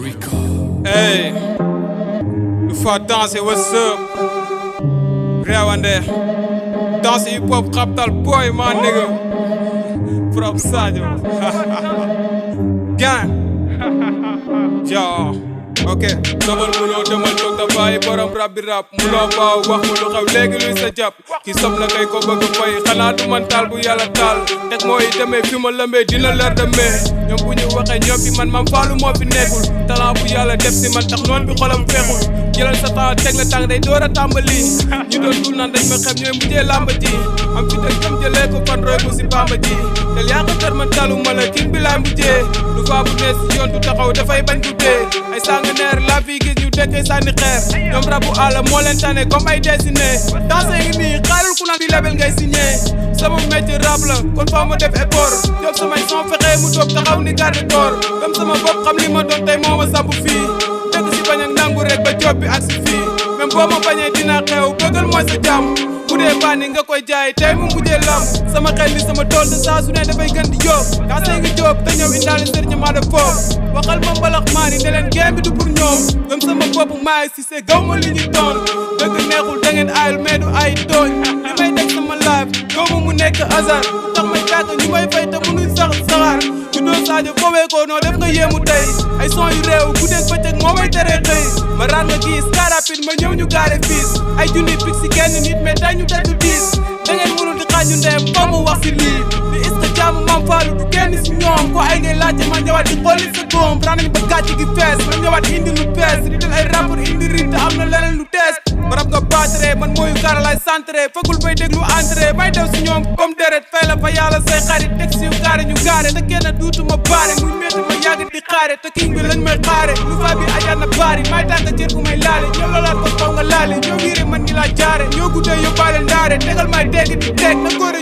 Hey, il faut danser, what's up? Rewande, danse hip hop capital boy, my nigga. From Sadio. Gang. Yo. Ok, domal munoo demal toog da bàyyi borom rap bi rap munoo baaw wax mu lu xew léegi luy sa jàpp ki sob la kay ko bëgg fay xanaa du man taal bu yàlla taal teg mooy demee fi ma lëmbee dina leer demee ñoom bu ñu waxee ñoom fi man faalu moo fi nekkul talent bu yàlla def si man tax noon bi xolam feexul jëlal sa temps teg la tàng day door a tàmbali ñu doon dul naan dañ ma xeeb ñooy mujjee làmba ji am fi dëgg jëm jëlee ko fan roy mu si bamba ji tel yaa ko tër man talu ma la kin bi laay mujjee lu faa bu nees si yoon du taxaw dafay bañ du tee ay sanganeer la fi gis ñu dëkkee sànni xeer ñoom rabu àll moo leen tane comme ay dessiné danse ngi nii xaarul ku naan bi label ngay signé sama métier rap la kon faa ma def effort jóg samay son fexe mu toog taxaw ni garde corps gëm sama bopp xam li ma doon tey moo ma samp fii dëkk si bañ ak nangu rek ba job bi ak si fii même boo ma bañee dina xew bëggal mooy sa jàmm bu dee bànni nga koy jaay tey mu mujjee lam sama xel ni sama tool te saa su ne dafay gën di jóob kaasee ngi jóob te ñëw indaale sëriñ maa de foofu waxal ma mbalax maa ni ne leen game bi du pour ñoom gëm sama bopp maay si see gaw ma li ñu doon dëgg neexul da ngeen ayul mais du ay tooñ li may def sama live gaw ma mu nekk hasard tax may tàkk ñu may fay te mënuñ sax saxaar ñu doon Sadio foowee ko noo def nga yéemu tey ay son yu réew guddeeg bëccëg moo may teree xëy ma raat nga gis car rapide ma ñëw ñu gaare fiis ay junni pig si kenn nit mais tey ñu teddu diis da ngeen mënul di xaaju ndeem foo mu wax si lii li est-ce que jaamu maam Fallou du kenn si ñoom ko ay ngay laajte ma ñëwaat di xooli sa góom raa nañ ba gàcc gi fees ma ñëwaat indi lu bees di del ay rapport indi rim te am na leneen lu tees barab nga battre man mooyu gaara lay centré fagul bay déglu entré may dew si ñoom comme deret fay la fa yàlla say xarit teg si yu gaare ñu gaare te kenn duutuma baare muy métti ma yàgg di xaare te king bi lañ may xaare lu fa bi ajaat na baari may tànga cër bu may laale ñoo loolaat ko faw nga laale ñoo wiire man ni laa jaare ñoo guddee yóbbaale ndaare tegal may dégg di teg na góore